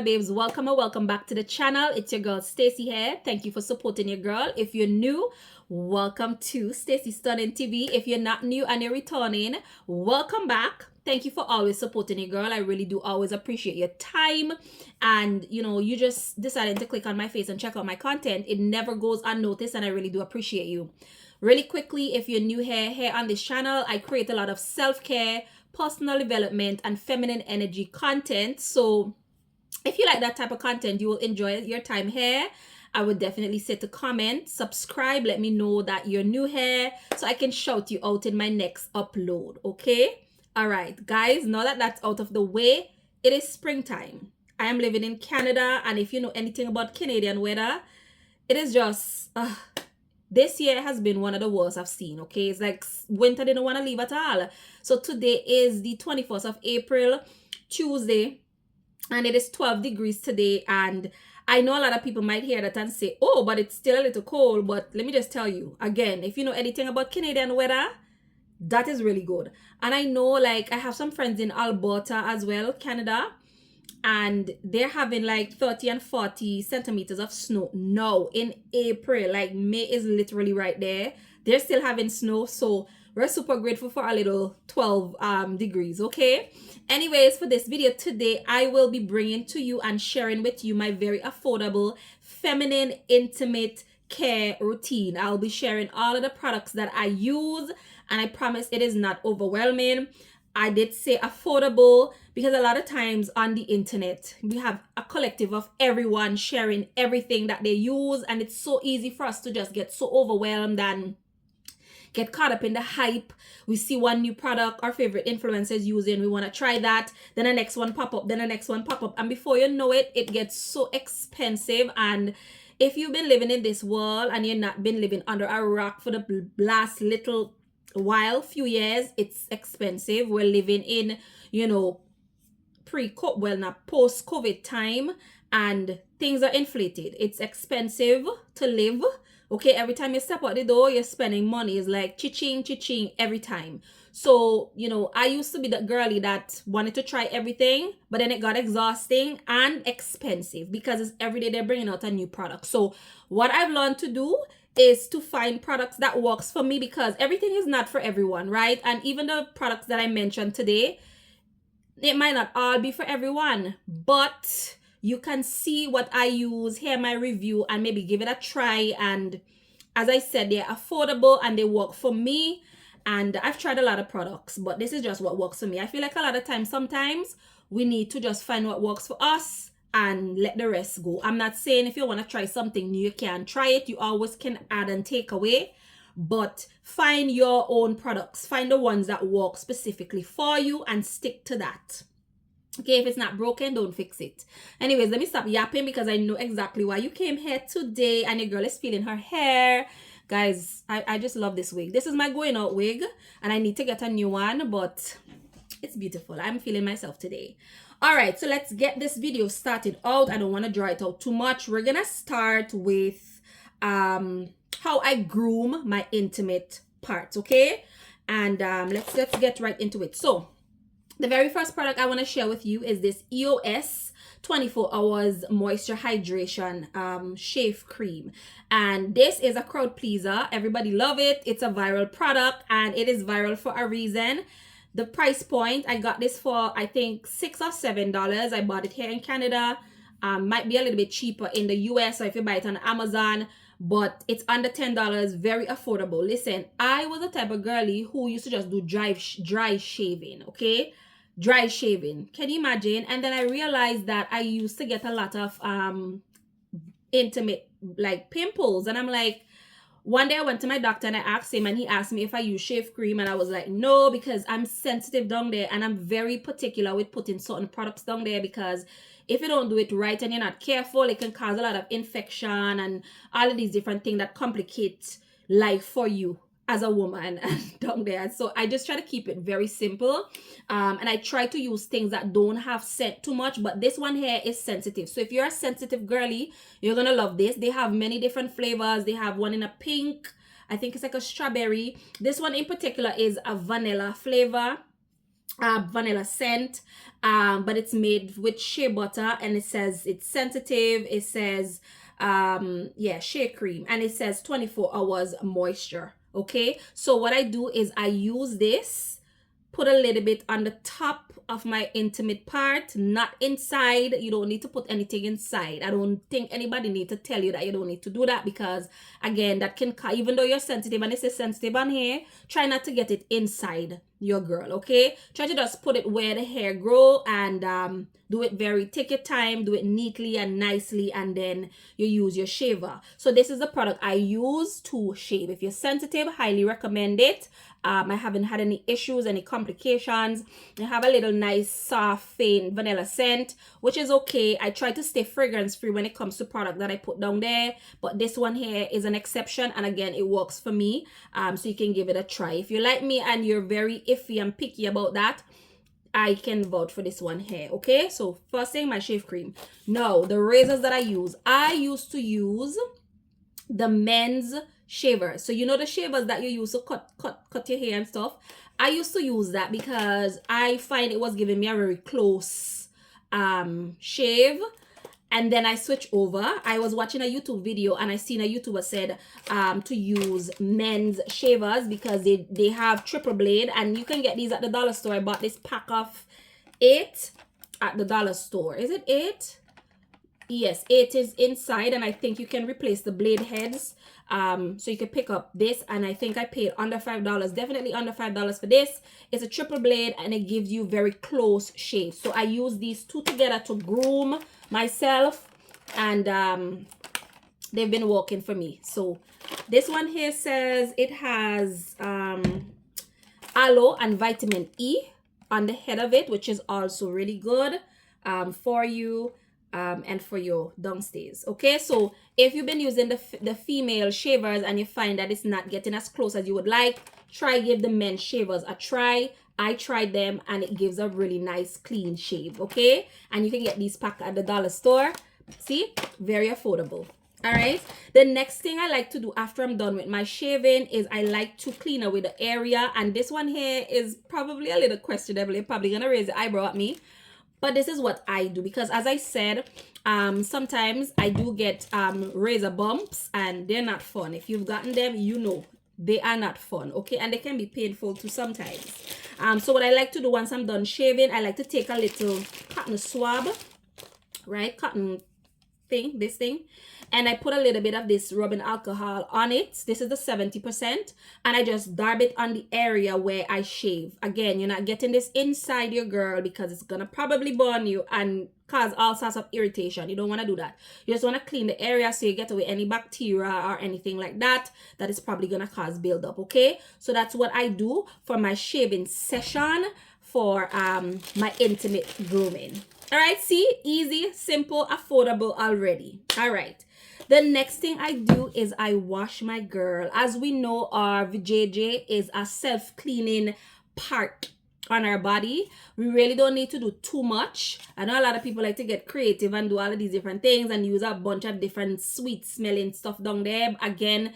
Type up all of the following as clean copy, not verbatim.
babes, welcome or welcome back to the channel. It's your girl Stacy here. Thank you for supporting your girl. If you're new, welcome to Stacy Stunning TV. If you're not new and you're returning, welcome back. Thank you for always supporting your girl. I really do always appreciate your time, and you just decided to click on my face and check out my content. It never goes unnoticed, and I really do appreciate you. Really quickly, if you're new here on this channel, I create a lot of self-care, personal development, and feminine energy content. So if you like that type of content, you will enjoy your time here. I would definitely say to comment, subscribe, let me know that you're new here so I can shout you out in my next upload, okay? All right, guys, now that that's out of the way, it is springtime. I am living in Canada, and if you know anything about Canadian weather, it is just, this year has been one of the worst I've seen, okay? It's like winter didn't want to leave at all. So today is the 21st of April, Tuesday, and it is 12 degrees today. And I know a lot of people might hear that and say, oh, but it's still a little cold. But let me just tell you, again, if you know anything about Canadian weather, that is really good. And I know, like, I have some friends in Alberta as well, Canada, and they're having like 30 and 40 centimeters of snow now in April. Like, May is literally right there. They're still having snow, so we're super grateful for a little 12 degrees, okay? Anyways, for this video today, I will be bringing to you and sharing with you my very affordable, feminine, intimate care routine. I'll be sharing all of the products that I use, and I promise it is not overwhelming. I did say affordable because a lot of times on the internet, we have a collective of everyone sharing everything that they use, and it's so easy for us to just get so overwhelmed and get caught up in the hype. We see one new product our favorite influencers using, we want to try that, then the next one pop up, then the next one pop up, and before you know it, it gets so expensive. And if you've been living in this world and you've not been living under a rock for the last little while, few years, it's expensive. We're living in, post-COVID time, and things are inflated. It's expensive to live. Okay, every time you step out the door, you're spending money. It's like cha-ching, cha-ching every time. So, I used to be that girly that wanted to try everything, but then it got exhausting and expensive because it's every day they're bringing out a new product. So what I've learned to do is to find products that works for me, because everything is not for everyone, right? And even the products that I mentioned today, it might not all be for everyone, but you can see what I use, hear my review, and maybe give it a try. And as I said, they're affordable and they work for me. And I've tried a lot of products, but this is just what works for me. I feel like a lot of times, sometimes we need to just find what works for us and let the rest go. I'm not saying if you want to try something new, you can try it. You always can add and take away. But find your own products. Find the ones that work specifically for you and stick to that. Okay, if it's not broken, don't fix it. Anyways, let me stop yapping because I know exactly why you came here today, and your girl is feeling her hair. Guys, I just love this wig. This is my going out wig, and I need to get a new one, but it's beautiful. I'm feeling myself today. All right, so let's get this video started out. I don't want to draw it out too much. We're gonna start with how I groom my intimate parts, okay? And let's get right into it. So the very first product I want to share with you is this EOS 24 hours moisture hydration shave cream, and this is a crowd pleaser. Everybody love it. It's a viral product, and it is viral for a reason. The price point, I got this for I think $6 or $7. I bought it here in Canada. Might be a little bit cheaper in the US, or if you buy it on Amazon, but it's under $10, very affordable. Listen, I was the type of girly who used to just do dry shaving, okay? Dry shaving. Can you imagine? And then I realized that I used to get a lot of intimate like pimples, and I'm like, one day I went to my doctor and I asked him, and he asked me if I use shave cream, and I was like, no, because I'm sensitive down there, and I'm very particular with putting certain products down there, because if you don't do it right and you're not careful, it can cause a lot of infection and all of these different things that complicate life for you as a woman down there. So I just try to keep it very simple, and I try to use things that don't have scent too much, but this one here is sensitive. So if you're a sensitive girly, you're gonna love this. They have many different flavors. They have one in a pink, I think it's like a strawberry. This one in particular is a vanilla flavor. vanilla scent, but it's made with shea butter, and it says it's sensitive. It says yeah, shea cream, and it says 24 hours moisture. Okay, so what I do is I use this, put a little bit on the top of my intimate part, not inside. You don't need to put anything inside. I don't think anybody need to tell you that you don't need to do that, because again, that can, even though you're sensitive and it says sensitive on here, try not to get it inside your girl. Okay, try to just put it where the hair grow, and do it take your time, do it neatly and nicely, and then you use your shaver. So this is the product I use to shave. If you're sensitive, highly recommend it. I haven't had any issues, any complications. I have a little nice, soft, faint vanilla scent, which is okay. I try to stay fragrance free when it comes to product that I put down there, but this one here is an exception, and again, it works for me. So you can give it a try. If you're like me and you're very iffy and picky about that, I can vouch for this one here. Okay, so first thing, my shave cream. Now, the razors that I used to use the men's shavers. So you know the shavers that you use to cut your hair and stuff. I used to use that because I find it was giving me a very close shave. And then I switched over. I was watching a YouTube video, and I seen a YouTuber said to use men's shavers because they have triple blade, and you can get these at the dollar store. I bought this pack of 8 at the dollar store. Is it 8? Yes, 8 is inside, and I think you can replace the blade heads. So you can pick up this, and I think I paid under $5, definitely under $5 for this. It's a triple blade, and it gives you very close shaves. So I use these two together to groom myself, and they've been working for me. So this one here says it has aloe and vitamin E on the head of it, which is also really good for you. And for your downstairs. Okay, so if you've been using the female shavers and you find that it's not getting as close as you would like, try give the men's shavers a try. I tried them, and it gives a really nice clean shave. Okay, and you can get these packed at the dollar store. See, very affordable. All right, the next thing I like to do after I'm done with my shaving is I like to clean away the area, and this one here is probably a little questionable. You're probably gonna raise the eyebrow at me, but this is what I do, because as I said, sometimes I do get razor bumps, and they're not fun. If you've gotten them, you know they are not fun. Okay, and they can be painful too sometimes. So what I like to do once I'm done shaving, I like to take a little cotton swab, right, cotton thing, this thing, and I put a little bit of this rubbing alcohol on it. This is the 70%, and I just dab it on the area where I shave. Again, you're not getting this inside your girl, because it's gonna probably burn you and cause all sorts of irritation. You don't want to do that. You just want to clean the area so you get away any bacteria or anything like that that is probably gonna cause buildup. Okay, so that's what I do for my shaving session for my intimate grooming. All right, see, easy, simple, affordable already. All right, the next thing I do is I wash my girl. As we know, our VJJ is a self-cleaning part on our body. We really don't need to do too much. I know a lot of people like to get creative and do all of these different things and use a bunch of different sweet smelling stuff down there. Again,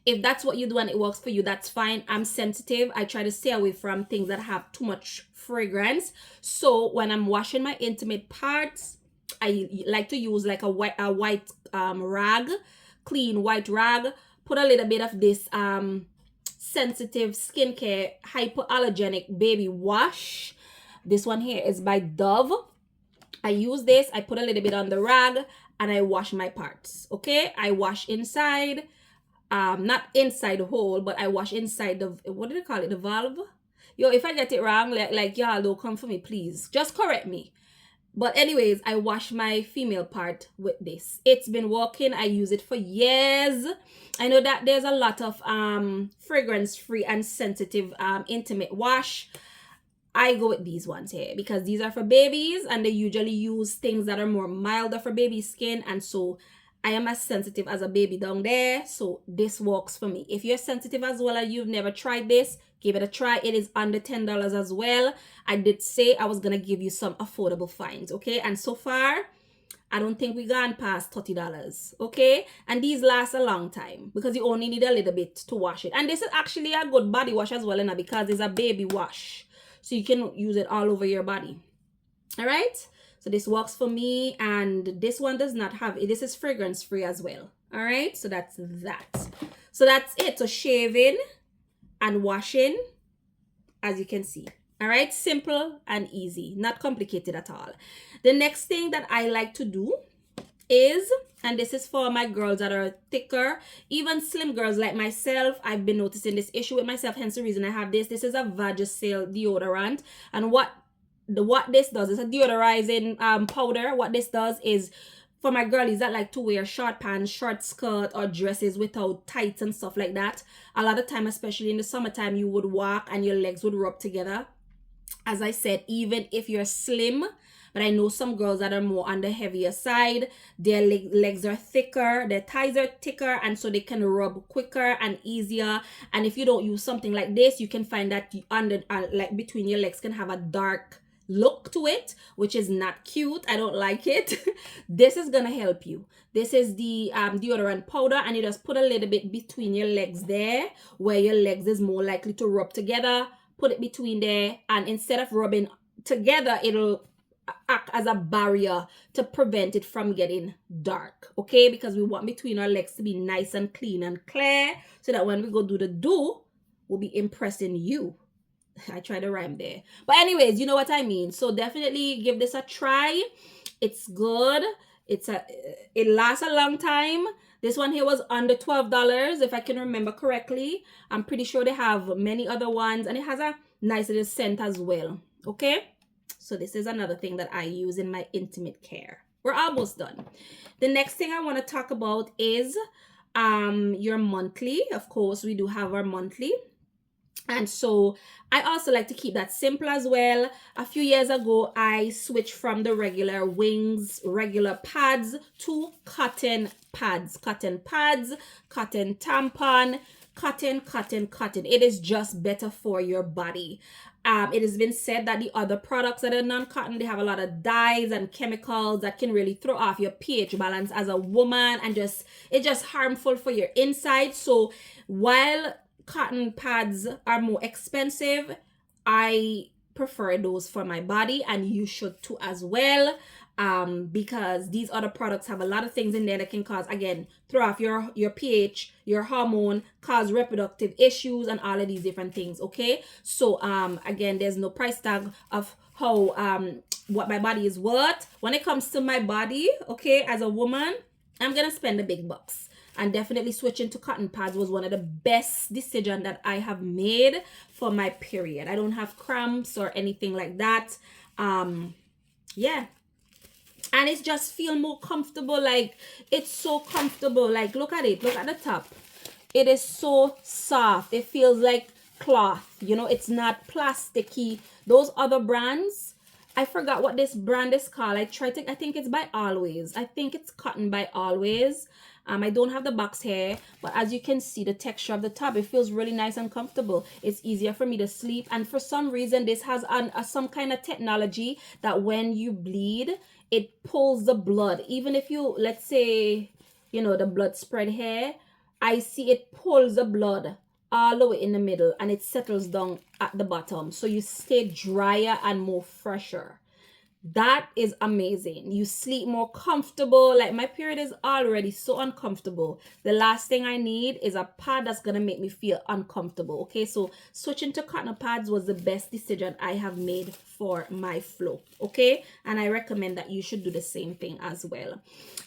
if that's what you do and it works for you, that's fine. I'm sensitive. I try to stay away from things that have too much fragrance. So when I'm washing my intimate parts, I like to use like a white rag, clean white rag. Put a little bit of this sensitive skincare hypoallergenic baby wash. This one here is by Dove. I use this, I put a little bit on the rag, and I wash my parts. Okay, I wash inside, not inside the hole, but I wash inside the, what do they call it, the valve? Yo, if I get it wrong, like y'all don't come for me, please, just correct me. But anyways, I wash my female part with this. It's been working. I use it for years. I know that there's a lot of fragrance free and sensitive intimate wash. I go with these ones here because these are for babies, and they usually use things that are more milder for baby skin, and so I am as sensitive as a baby down there, so this works for me. If you're sensitive as well and you've never tried this, give it a try. It is under $10 as well. I did say I was gonna give you some affordable finds, okay? And so far, I don't think we gone past $30, okay? And these last a long time because you only need a little bit to wash it. And this is actually a good body wash as well, because it's a baby wash. so you can use it all over your body. All right, so this works for me, and this one does not have it. This is fragrance free as well. All right, so that's that. So that's it. So shaving and washing, as you can see. All right, simple and easy, not complicated at all. The next thing that I like to do is, and this is for my girls that are thicker, even slim girls like myself. I've been noticing this issue with myself, hence the reason I have this. This is a Vagisil deodorant, and what this does is a deodorizing powder. What this does is, for my girlies that like to wear short pants, short skirt, or dresses without tights and stuff like that, a lot of time, especially in the summertime, you would walk and your legs would rub together. As I said, even if you're slim, but I know some girls that are more on the heavier side, their legs are thicker, their thighs are thicker, and so they can rub quicker and easier. And if you don't use something like this, you can find that under like between your legs can have a dark look to it, which is not cute. I don't like it. This is gonna help you. This is the deodorant powder, and you just put a little bit between your legs there, where your legs is more likely to rub together. Put it between there, and instead of rubbing together, it'll act as a barrier to prevent it from getting dark. Okay, because we want between our legs to be nice and clean and clear, so that when we go do the do, we'll be impressing you. I tried to rhyme there, but anyways, you know what I mean. So definitely give this a try. It's good. It lasts a long time. This one here was under $12, if I can remember correctly. I'm pretty sure they have many other ones, and it has a nice little scent as well. Okay, so this is another thing that I use in my intimate care. We're almost done. The next thing I want to talk about is your monthly. Of course, we do have our monthly. And so I also like to keep that simple as well. A few years ago, I switched from the regular Wings, regular pads to cotton pads. Cotton pads, cotton tampon, cotton. It is just better for your body. It has been said that the other products that are non-cotton, they have a lot of dyes and chemicals that can really throw off your pH balance as a woman, and it's just harmful for your inside. So while cotton pads are more expensive, I prefer those for my body, and you should too as well, because these other products have a lot of things in there that can cause, again, throw off your pH, your hormone, cause reproductive issues, and all of these different things. Okay, so again, there's no price tag of how what my body is worth. When it comes to my body, okay, as a woman, I'm gonna spend the big bucks. And definitely switching to cotton pads was one of the best decisions that I have made for my period. I don't have cramps or anything like that. Yeah. And it's just feel more comfortable. Like, it's so comfortable. Like, look at it. Look at the top. It is so soft. It feels like cloth. You know, it's not plasticky. Those other brands, I forgot what this brand is called. I think it's by Always. I think it's cotton by Always. I don't have the box here, but as you can see, the texture of the top, it feels really nice and comfortable. It's easier for me to sleep, and for some reason, this has some kind of technology that when you bleed, it pulls the blood. Even if you, let's say, you know, the blood spread here, I see it pulls the blood all the way in the middle, and it settles down at the bottom, so you stay drier and more fresher. That is amazing. You sleep more comfortable. Like, my period is already so uncomfortable. The last thing I need is a pad that's gonna make me feel uncomfortable. Okay, so switching to cotton pads was the best decision I have made for my flow. Okay, and I recommend that you should do the same thing as well.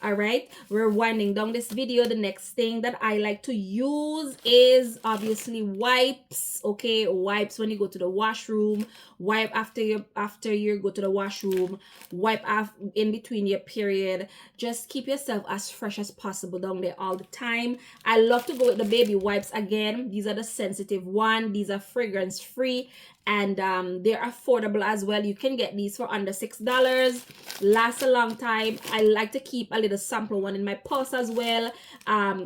All right, we're winding down this video. The next thing that I like to use is obviously wipes. Okay, wipes when you go to the washroom, wipe after you go to the washroom, wipe off in between your period. Just keep yourself as fresh as possible down there all the time. I love to go with the baby wipes. Again, these are the sensitive one. These are fragrance free, and they're affordable as well. You can get these for under $6. Last a long time. I like to keep a little sample one in my purse as well.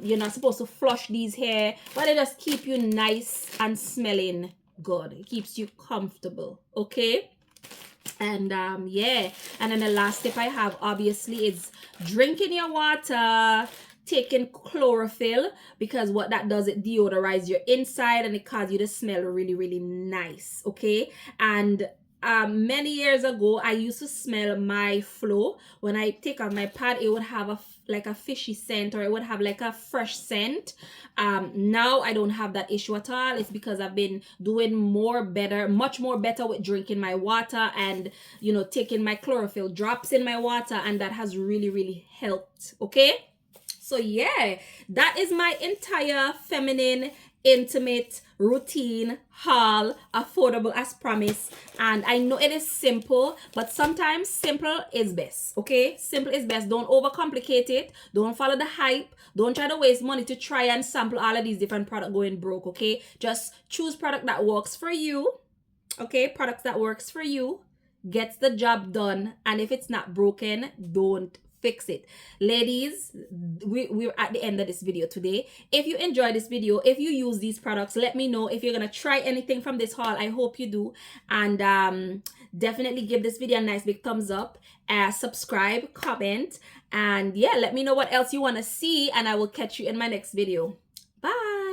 You're not supposed to flush these here, but they just keep you nice and smelling good. It keeps you comfortable. Okay, and yeah, and then the last tip I have obviously is drinking your water. taking chlorophyll, because what that does, it deodorizes your inside and it causes you to smell really, really nice. Okay. And many years ago, I used to smell my flow. When I take off my pad, it would have like a fishy scent, or it would have like a fresh scent. Now I don't have that issue at all. It's because I've been doing much more better with drinking my water, and taking my chlorophyll drops in my water, and that has really, really helped. Okay. So yeah, that is my entire feminine intimate routine haul, affordable as promised. And I know it is simple, but sometimes simple is best. Okay, simple is best. Don't overcomplicate it. Don't follow the hype. Don't try to waste money to try and sample all of these different products going broke. Okay, just choose product that works for you. Okay, products that works for you, gets the job done, and if it's not broken, don't fix it. Ladies, we're at the end of this video today. If you enjoyed this video, if you use these products, let me know. If you're gonna try anything from this haul, I hope you do. And definitely give this video a nice big thumbs up, subscribe, comment, and yeah, let me know what else you want to see, and I will catch you in my next video. Bye.